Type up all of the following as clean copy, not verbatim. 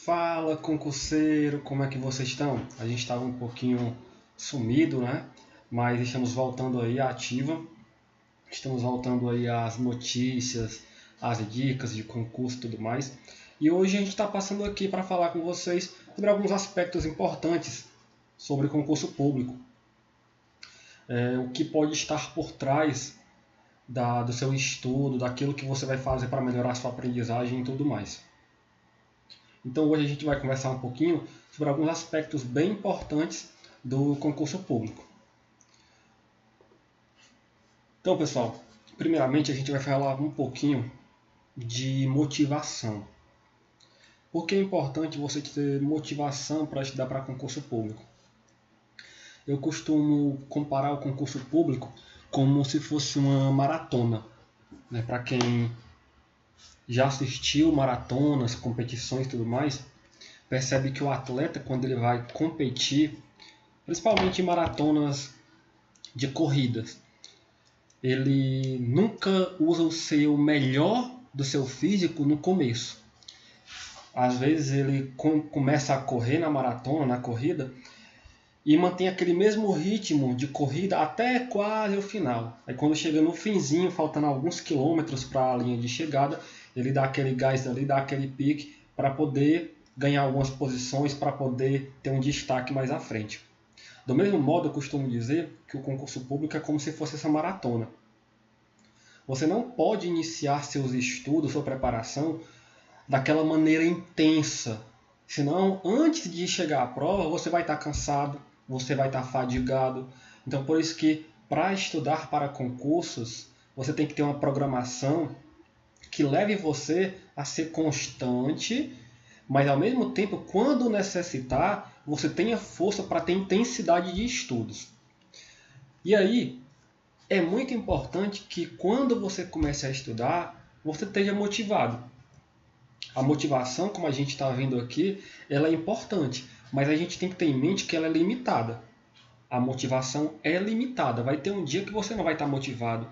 Fala, concurseiro, como é que vocês estão? A gente estava um pouquinho sumido, né? Mas estamos voltando aí à ativa, estamos voltando aí às notícias, às dicas de concurso e tudo mais. E hoje a gente está passando aqui para falar com vocês sobre alguns aspectos importantes sobre concurso público. O que pode estar por trás do seu estudo, daquilo que você vai fazer para melhorar a sua aprendizagem e tudo mais. Então hoje a gente vai conversar um pouquinho sobre alguns aspectos bem importantes do concurso público. Então, pessoal, primeiramente a gente vai falar um pouquinho de motivação. Por que é importante você ter motivação para estudar para concurso público? Eu costumo comparar o concurso público como se fosse uma maratona, né? Para quem já assistiu maratonas, competições e tudo mais, percebe que o atleta, quando ele vai competir, principalmente em maratonas de corridas, ele nunca usa o seu melhor do seu físico no começo. Às vezes ele começa a correr na maratona, na corrida, e mantém aquele mesmo ritmo de corrida até quase o final. Aí quando chega no finzinho, faltando alguns quilômetros para a linha de chegada, ele dá aquele gás ali, dá aquele pique para poder ganhar algumas posições, para poder ter um destaque mais à frente. Do mesmo modo, eu costumo dizer que o concurso público é como se fosse essa maratona. Você não pode iniciar seus estudos, sua preparação, daquela maneira intensa. Senão, antes de chegar à prova, você vai estar cansado, você vai estar fadigado. Então, por isso que, para estudar para concursos, você tem que ter uma programação que leve você a ser constante, mas ao mesmo tempo, quando necessitar, você tenha força para ter intensidade de estudos. E aí, é muito importante que quando você comece a estudar, você esteja motivado. A motivação, como a gente está vendo aqui, ela é importante, mas a gente tem que ter em mente que ela é limitada. A motivação é limitada. Vai ter um dia que você não vai estar motivado.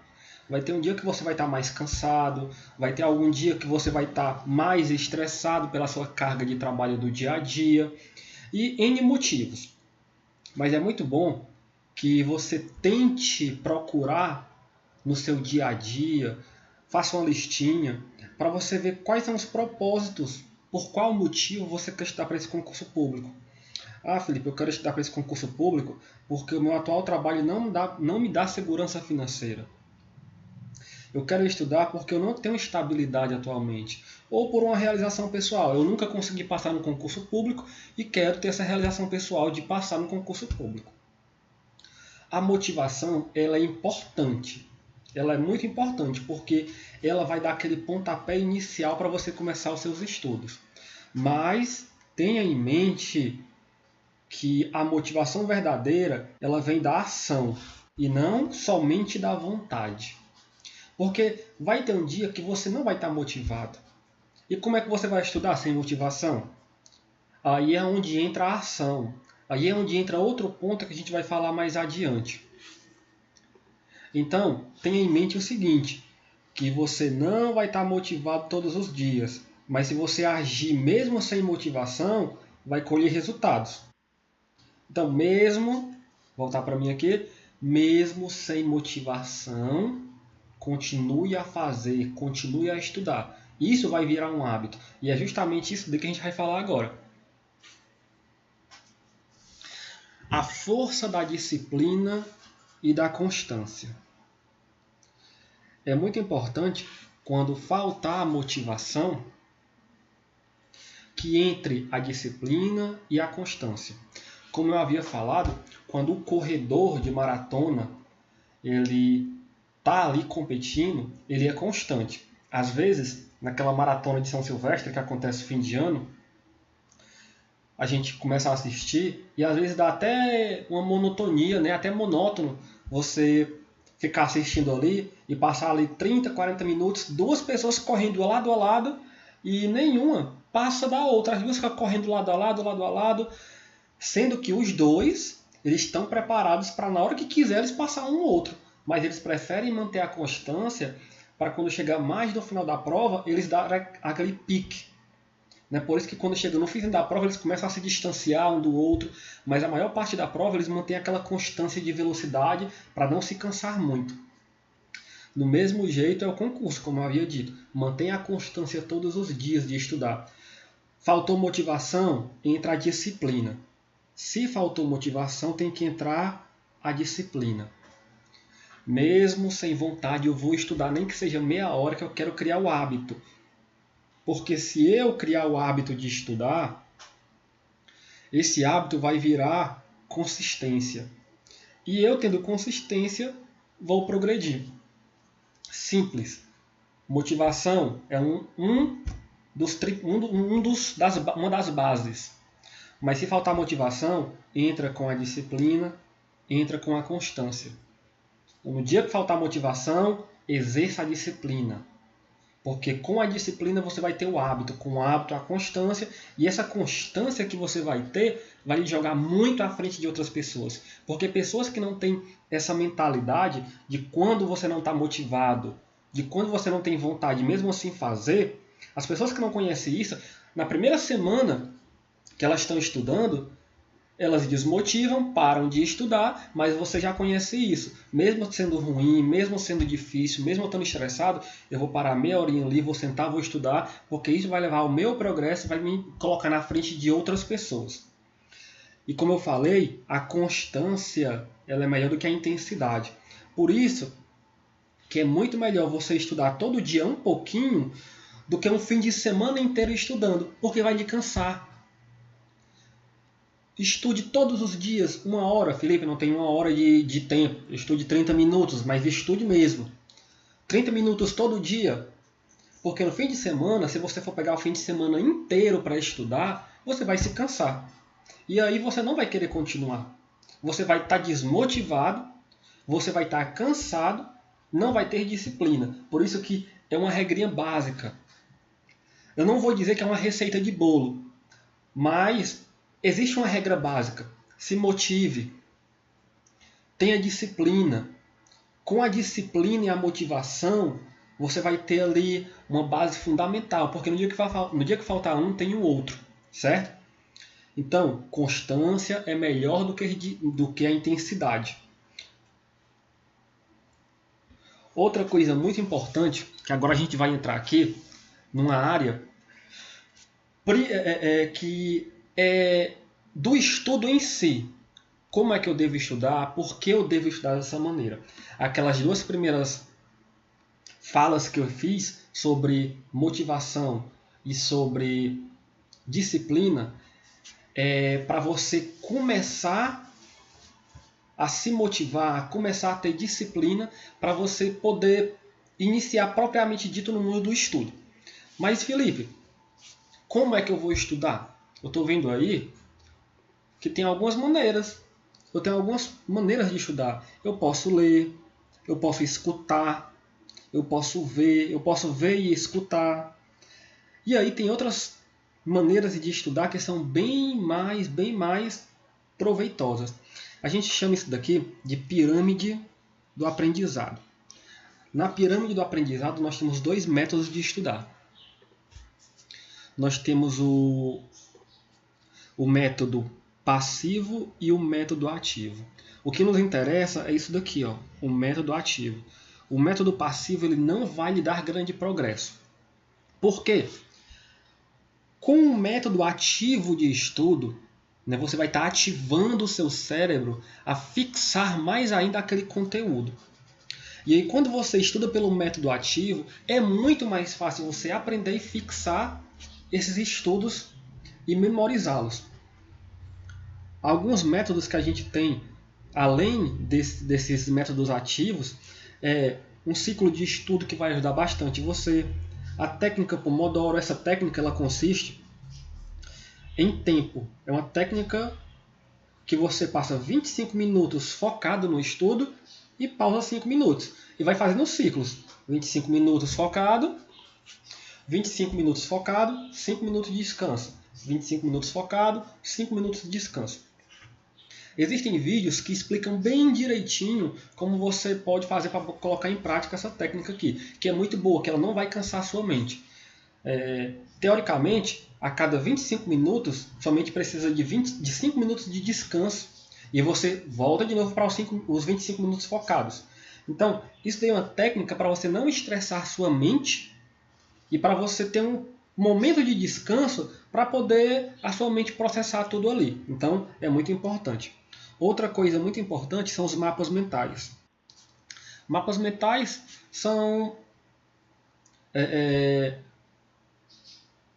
Vai ter um dia que você vai estar mais cansado. Vai ter algum dia que você vai estar mais estressado pela sua carga de trabalho do dia a dia. E N motivos. Mas é muito bom que você tente procurar no seu dia a dia, faça uma listinha, para você ver quais são os propósitos, por qual motivo você quer estudar para esse concurso público. Ah, Felipe, eu quero estudar para esse concurso público porque o meu atual trabalho não me dá segurança financeira. Eu quero estudar porque eu não tenho estabilidade atualmente. Ou por uma realização pessoal. Eu nunca consegui passar no concurso público e quero ter essa realização pessoal de passar no concurso público. A motivação, ela é importante. Ela é muito importante porque ela vai dar aquele pontapé inicial para você começar os seus estudos. Mas tenha em mente que a motivação verdadeira, ela vem da ação e não somente da vontade. Porque vai ter um dia que você não vai estar motivado. E como é que você vai estudar sem motivação? Aí é onde entra a ação. Aí é onde entra outro ponto que a gente vai falar mais adiante. Então, tenha em mente o seguinte, que você não vai estar motivado todos os dias, mas se você agir mesmo sem motivação, vai colher resultados. Então, voltar para mim aqui, mesmo sem motivação, continue a fazer, continue a estudar. Isso vai virar um hábito. E é justamente isso que a gente vai falar agora. A força da disciplina e da constância. É muito importante, quando faltar a motivação, que entre a disciplina e a constância. Como eu havia falado, quando o corredor de maratona ele está ali competindo, ele é constante. Às vezes, naquela maratona de São Silvestre, que acontece no fim de ano, a gente começa a assistir e às vezes dá até uma monotonia, né? Até monótono você ficar assistindo ali e passar ali 30, 40 minutos, duas pessoas correndo lado a lado e nenhuma passa da outra. As duas ficam correndo lado a lado, sendo que os dois eles estão preparados para na hora que quiser eles passar um ou outro. Mas eles preferem manter a constância para quando chegar mais no final da prova, eles darem aquele pique. Né? Por isso que quando chega no fim da prova eles começam a se distanciar um do outro, mas a maior parte da prova eles mantêm aquela constância de velocidade para não se cansar muito. Do mesmo jeito é o concurso, como eu havia dito. Mantenha a constância todos os dias de estudar. Faltou motivação? Entra a disciplina. Se faltou motivação, tem que entrar a disciplina. Mesmo sem vontade, eu vou estudar, nem que seja meia hora, que eu quero criar o hábito. Porque se eu criar o hábito de estudar, esse hábito vai virar consistência. E eu, tendo consistência, vou progredir. Simples. Motivação é uma das bases. Mas se faltar motivação, entra com a disciplina, entra com a constância. No dia que faltar motivação, exerça a disciplina. Porque com a disciplina você vai ter o hábito, com o hábito a constância, e essa constância que você vai ter vai lhe jogar muito à frente de outras pessoas. Porque pessoas que não têm essa mentalidade de quando você não está motivado, de quando você não tem vontade, mesmo assim fazer, as pessoas que não conhecem isso, na primeira semana que elas estão estudando, elas desmotivam, param de estudar, mas você já conhece isso. Mesmo sendo ruim, mesmo sendo difícil, mesmo estando estressado, eu vou parar meia horinha ali, vou sentar, vou estudar, porque isso vai levar ao meu progresso, vai me colocar na frente de outras pessoas. E como eu falei, a constância ela é melhor do que a intensidade. Por isso que é muito melhor você estudar todo dia um pouquinho do que um fim de semana inteiro estudando, porque vai lhe cansar. Estude todos os dias, 1 hora. Felipe, não tem 1 hora de tempo. Estude 30 minutos, mas estude mesmo. 30 minutos todo dia. Porque no fim de semana, se você for pegar o fim de semana inteiro para estudar, você vai se cansar. E aí você não vai querer continuar. Você vai estar desmotivado, você vai estar cansado, não vai ter disciplina. Por isso que é uma regrinha básica. Eu não vou dizer que é uma receita de bolo, mas existe uma regra básica. Se motive. Tenha disciplina. Com a disciplina e a motivação, você vai ter ali uma base fundamental. Porque no dia que faltar um, tem o outro. Certo? Então, constância é melhor do que a intensidade. Outra coisa muito importante, que agora a gente vai entrar aqui, numa área que é do estudo em si. Como é que eu devo estudar? Por que eu devo estudar dessa maneira? Aquelas 2 primeiras falas que eu fiz sobre motivação e sobre disciplina é para você começar a se motivar, a começar a ter disciplina para você poder iniciar propriamente dito no mundo do estudo. Mas Felipe, como é que eu vou estudar? Eu estou vendo aí que tem algumas maneiras. Eu tenho algumas maneiras de estudar. Eu posso ler, eu posso escutar, eu posso ver e escutar. E aí tem outras maneiras de estudar que são bem mais proveitosas. A gente chama isso daqui de pirâmide do aprendizado. Na pirâmide do aprendizado nós temos 2 métodos de estudar. Nós temos o método passivo e o método ativo. O que nos interessa é isso daqui, ó, o método ativo. O método passivo ele não vai lhe dar grande progresso. Por quê? Com o método ativo de estudo, né, você vai estar ativando o seu cérebro a fixar mais ainda aquele conteúdo. E aí quando você estuda pelo método ativo, é muito mais fácil você aprender e fixar esses estudos e memorizá-los. Alguns métodos que a gente tem, além desses métodos ativos, é um ciclo de estudo que vai ajudar bastante você. A técnica Pomodoro, essa técnica ela consiste em tempo. É uma técnica que você passa 25 minutos focado no estudo e pausa 5 minutos. E vai fazendo ciclos. 25 minutos focado, 25 minutos focado, 5 minutos de descanso. 25 minutos focado, 5 minutos de descanso. Existem vídeos que explicam bem direitinho como você pode fazer para colocar em prática essa técnica aqui, que é muito boa, que ela não vai cansar a sua mente. Teoricamente, a cada 25 minutos, somente precisa de 5 minutos de descanso e você volta de novo para os 25 minutos focados. Então, isso daí é uma técnica para você não estressar sua mente e para você ter um momento de descanso para poder a sua mente processar tudo ali. Então, é muito importante. Outra coisa muito importante são os mapas mentais. Mapas mentais são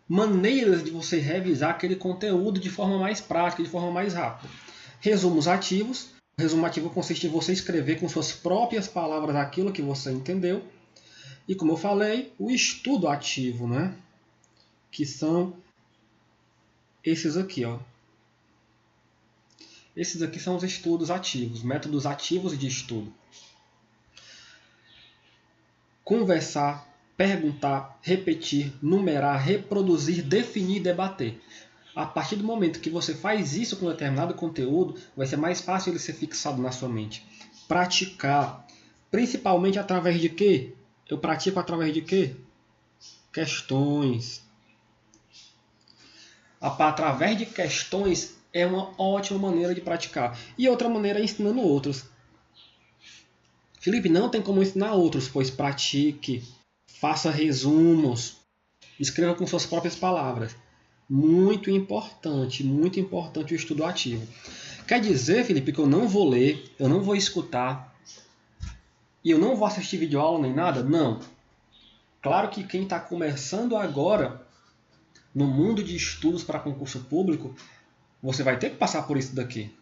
maneiras de você revisar aquele conteúdo de forma mais prática, de forma mais rápida. Resumos ativos. O resumo ativo consiste em você escrever com suas próprias palavras aquilo que você entendeu. E como eu falei, o estudo ativo, né? Que são esses aqui, ó. Esses aqui são os estudos ativos, métodos ativos de estudo. Conversar, perguntar, repetir, numerar, reproduzir, definir e debater. A partir do momento que você faz isso com determinado conteúdo, vai ser mais fácil ele ser fixado na sua mente. Praticar, principalmente através de quê? Eu pratico através de quê? Questões. Através de questões é uma ótima maneira de praticar. E outra maneira é ensinando outros. Felipe, não tem como ensinar outros, pois pratique, faça resumos, escreva com suas próprias palavras. Muito importante o estudo ativo. Quer dizer, Felipe, que eu não vou ler, eu não vou escutar e eu não vou assistir videoaula nem nada? Não. Claro que quem está começando agora no mundo de estudos para concurso público, você vai ter que passar por isso daqui.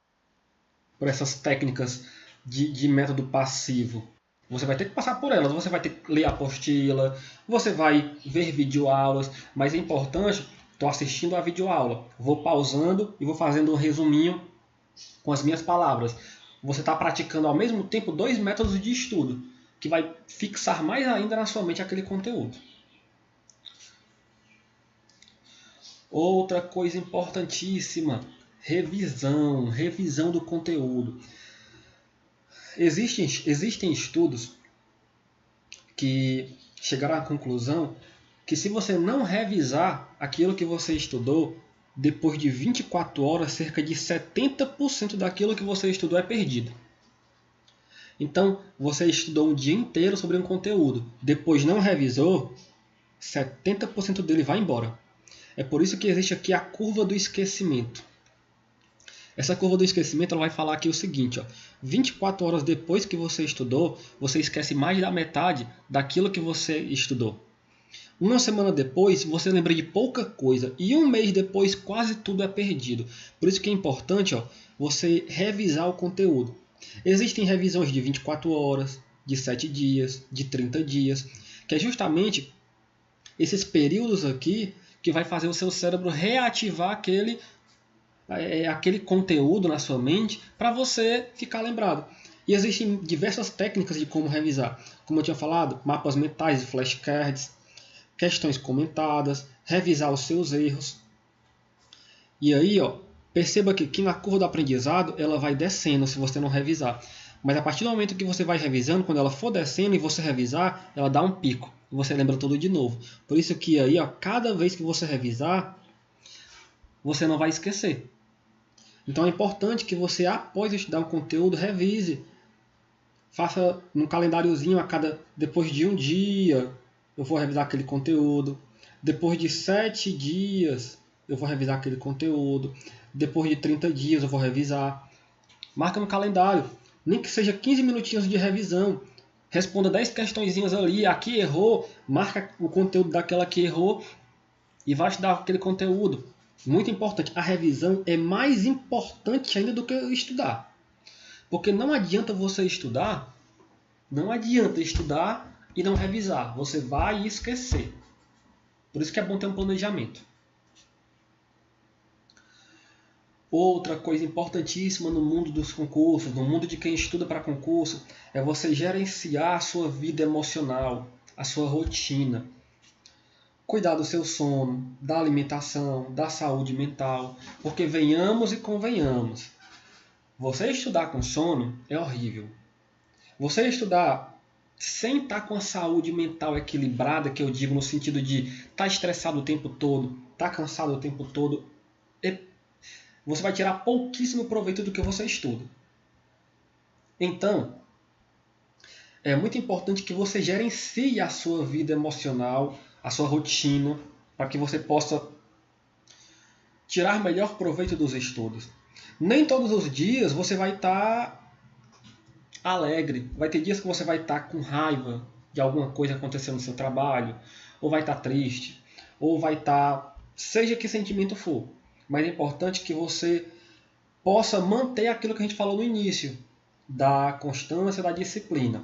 Por essas técnicas de método passivo. Você vai ter que passar por elas. Você vai ter que ler a apostila, você vai ver videoaulas, mas é importante. Estou assistindo a videoaula, vou pausando e vou fazendo um resuminho com as minhas palavras. Você está praticando ao mesmo tempo 2 métodos de estudo, que vai fixar mais ainda na sua mente aquele conteúdo. Outra coisa importantíssima, revisão do conteúdo. Existem estudos que chegaram à conclusão que se você não revisar aquilo que você estudou, depois de 24 horas, cerca de 70% daquilo que você estudou é perdido. Então, você estudou um dia inteiro sobre um conteúdo, depois não revisou, 70% dele vai embora. É por isso que existe aqui a curva do esquecimento. Essa curva do esquecimento ela vai falar aqui o seguinte, ó, 24 horas depois que você estudou, você esquece mais da metade daquilo que você estudou. Uma semana depois, você lembra de pouca coisa. E um mês depois, quase tudo é perdido. Por isso que é importante você revisar o conteúdo. Existem revisões de 24 horas, de 7 dias, de 30 dias, que é justamente esses períodos aqui que vai fazer o seu cérebro reativar aquele conteúdo na sua mente para você ficar lembrado. E existem diversas técnicas de como revisar. Como eu tinha falado, mapas mentais e flashcards, questões comentadas, revisar os seus erros. E aí, perceba que na curva do aprendizado ela vai descendo se você não revisar. Mas a partir do momento que você vai revisando, quando ela for descendo e você revisar, ela dá um pico. E você lembra tudo de novo. Por isso que aí, cada vez que você revisar, você não vai esquecer. Então é importante que você, após estudar um conteúdo, revise. Faça num calendáriozinho depois de um dia, eu vou revisar aquele conteúdo. Depois de 7 dias, eu vou revisar aquele conteúdo. Depois de 30 dias, eu vou revisar. Marca no calendário. Nem que seja 15 minutinhos de revisão. Responda 10 questõezinhas ali. Aqui errou, marca o conteúdo daquela que errou e vai estudar aquele conteúdo. Muito importante. A revisão é mais importante ainda do que estudar. Porque não adianta você estudar, e não revisar. Você vai esquecer. Por isso que é bom ter um planejamento. Outra coisa importantíssima no mundo dos concursos, no mundo de quem estuda para concurso, é você gerenciar a sua vida emocional, a sua rotina. Cuidar do seu sono, da alimentação, da saúde mental. Porque venhamos e convenhamos. Você estudar com sono é horrível. Você estudar sem estar com a saúde mental equilibrada, que eu digo no sentido de estar estressado o tempo todo, estar cansado o tempo todo, você vai tirar pouquíssimo proveito do que você estuda. Então, é muito importante que você gerencie a sua vida emocional, a sua rotina, para que você possa tirar melhor proveito dos estudos. Nem todos os dias você vai estar alegre. Vai ter dias que você vai estar com raiva de alguma coisa acontecendo no seu trabalho, ou vai estar triste, ou vai estar, seja que sentimento for. Mas é importante que você possa manter aquilo que a gente falou no início, da constância, da disciplina.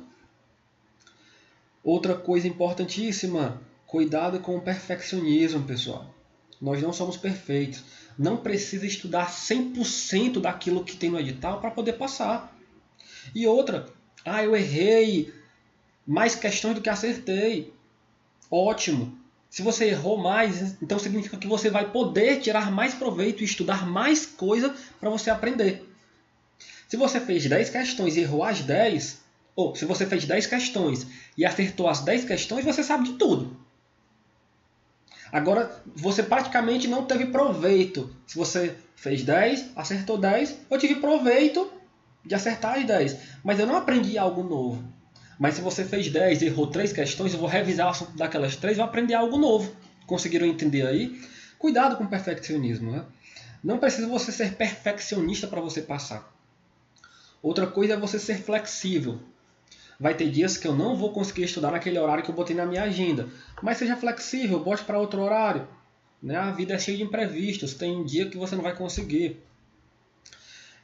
Outra coisa importantíssima, cuidado com o perfeccionismo, pessoal. Nós não somos perfeitos. Não precisa estudar 100% daquilo que tem no edital para poder passar. E outra, eu errei mais questões do que acertei. Ótimo. Se você errou mais, então significa que você vai poder tirar mais proveito e estudar mais coisa para você aprender. Se você fez 10 questões e errou as 10, ou se você fez 10 questões e acertou as 10 questões, você sabe de tudo. Agora, você praticamente não teve proveito. Se você fez 10, acertou 10, eu tive proveito de acertar as 10. Mas eu não aprendi algo novo. Mas se você fez 10 e errou 3 questões, eu vou revisar o assunto daquelas 3 e vou aprender algo novo. Conseguiram entender aí? Cuidado com o perfeccionismo, né? Não precisa você ser perfeccionista para você passar. Outra coisa é você ser flexível. Vai ter dias que eu não vou conseguir estudar naquele horário que eu botei na minha agenda. Mas seja flexível, bote para outro horário. Né? A vida é cheia de imprevistos, tem dia que você não vai conseguir.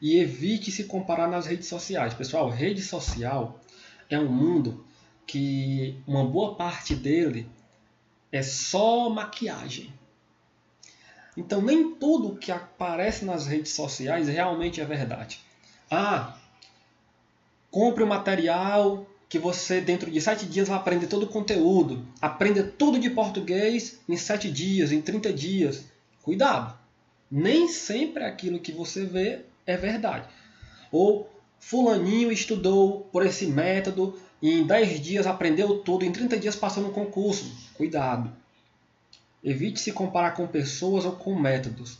E evite se comparar nas redes sociais. Pessoal, rede social é um mundo que uma boa parte dele é só maquiagem. Então nem tudo que aparece nas redes sociais realmente é verdade. Compre o material que você dentro de 7 dias vai aprender todo o conteúdo. Aprenda tudo de português em 7 dias, em 30 dias. Cuidado! Nem sempre aquilo que você vê é verdade. Ou fulaninho estudou por esse método e em 10 dias aprendeu tudo, em 30 dias passou no concurso. Cuidado! Evite se comparar com pessoas ou com métodos.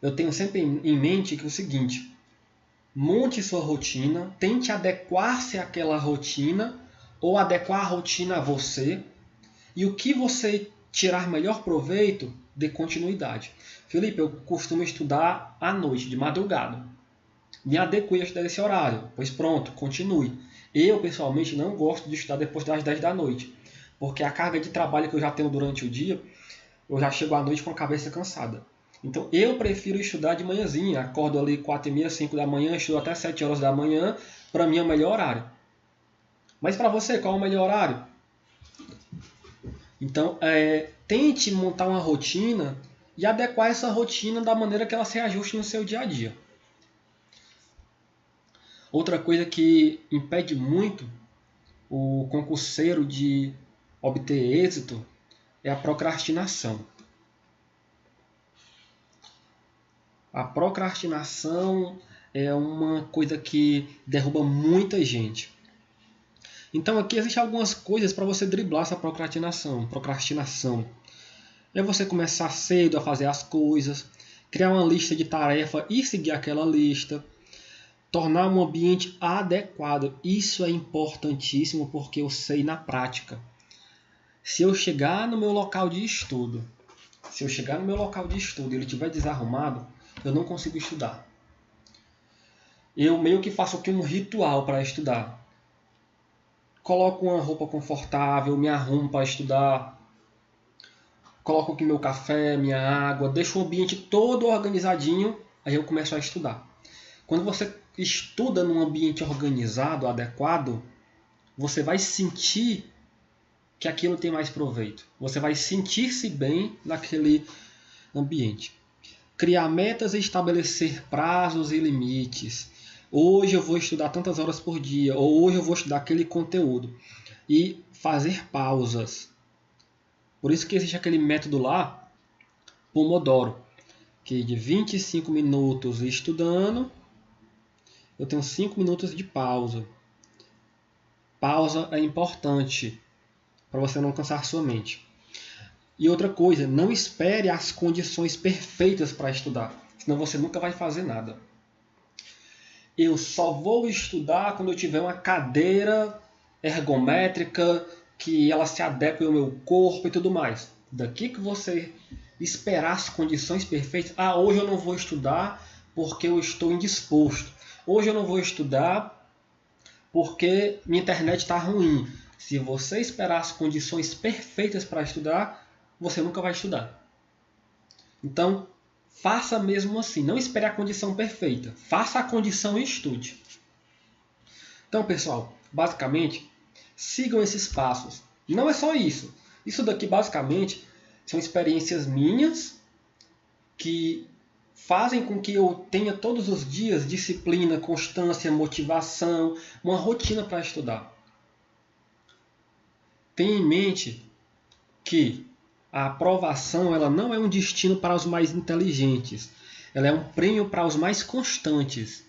Eu tenho sempre em mente que é o seguinte: monte sua rotina, tente adequar-se àquela rotina ou adequar a rotina a você, e o que você tirar melhor proveito, dê continuidade. Felipe, eu costumo estudar à noite, de madrugada. Me adequei a estudar esse horário, pois pronto, continue. Eu, pessoalmente, não gosto de estudar depois das 10 da noite, porque a carga de trabalho que eu já tenho durante o dia, eu já chego à noite com a cabeça cansada. Então eu prefiro estudar de manhãzinha, acordo ali 4h30, 5 da manhã, estudo até 7 horas da manhã, para mim é o melhor horário. Mas para você, qual é o melhor horário? Então tente montar uma rotina e adequar essa rotina da maneira que ela se ajuste no seu dia a dia. Outra coisa que impede muito o concurseiro de obter êxito é a procrastinação. A procrastinação é uma coisa que derruba muita gente. Então aqui existem algumas coisas para você driblar essa procrastinação. É você começar cedo a fazer as coisas, criar uma lista de tarefa e seguir aquela lista, tornar um ambiente adequado. Isso é importantíssimo porque eu sei na prática. Se eu chegar no meu local de estudo, e ele estiver desarrumado, eu não consigo estudar. Eu meio que faço aqui um ritual para estudar. Coloco uma roupa confortável, me arrumo para estudar. Coloco aqui meu café, minha água, deixo o ambiente todo organizadinho, aí eu começo a estudar. Quando você estuda num ambiente organizado, adequado, você vai sentir que aquilo tem mais proveito. Você vai sentir-se bem naquele ambiente. Criar metas e estabelecer prazos e limites. Hoje eu vou estudar tantas horas por dia, ou hoje eu vou estudar aquele conteúdo. E fazer pausas. Por isso que existe aquele método lá, Pomodoro, que de 25 minutos estudando, eu tenho 5 minutos de pausa. pausa é importante para você não cansar sua mente. E outra coisa, não espere as condições perfeitas para estudar, senão você nunca vai fazer nada. Eu só vou estudar quando eu tiver uma cadeira ergométrica, que ela se adeque ao meu corpo e tudo mais. Daqui que você esperar as condições perfeitas, hoje eu não vou estudar porque eu estou indisposto. Hoje eu não vou estudar porque minha internet está ruim. Se você esperar as condições perfeitas para estudar, você nunca vai estudar. Então, faça mesmo assim. Não espere a condição perfeita. Faça a condição e estude. Então, pessoal, basicamente, sigam esses passos. Não é só isso. Isso daqui, basicamente, são experiências minhas que fazem com que eu tenha todos os dias disciplina, constância, motivação, uma rotina para estudar. Tenha em mente que a aprovação ela não é um destino para os mais inteligentes. Ela é um prêmio para os mais constantes.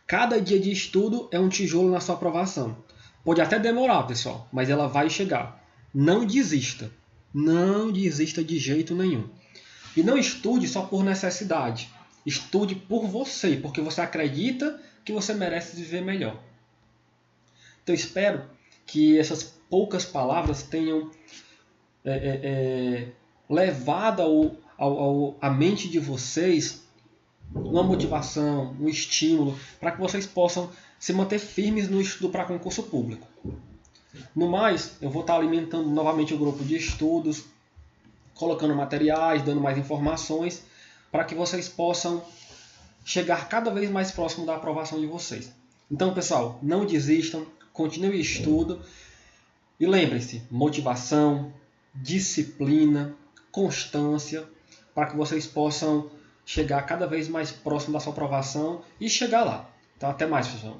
Cada dia de estudo é um tijolo na sua aprovação. Pode até demorar, pessoal, mas ela vai chegar. Não desista. Não desista de jeito nenhum. E não estude só por necessidade. Estude por você, porque você acredita que você merece viver melhor. Então, espero que essas poucas palavras tenham levado à mente de vocês uma motivação, um estímulo, para que vocês possam se manter firmes no estudo para concurso público. No mais, eu vou estar alimentando novamente o grupo de estudos, colocando materiais, dando mais informações, para que vocês possam chegar cada vez mais próximo da aprovação de vocês. Então, pessoal, não desistam, continuem o estudo e lembrem-se, motivação, disciplina, constância, para que vocês possam chegar cada vez mais próximo da sua aprovação e chegar lá. Então, até mais, pessoal.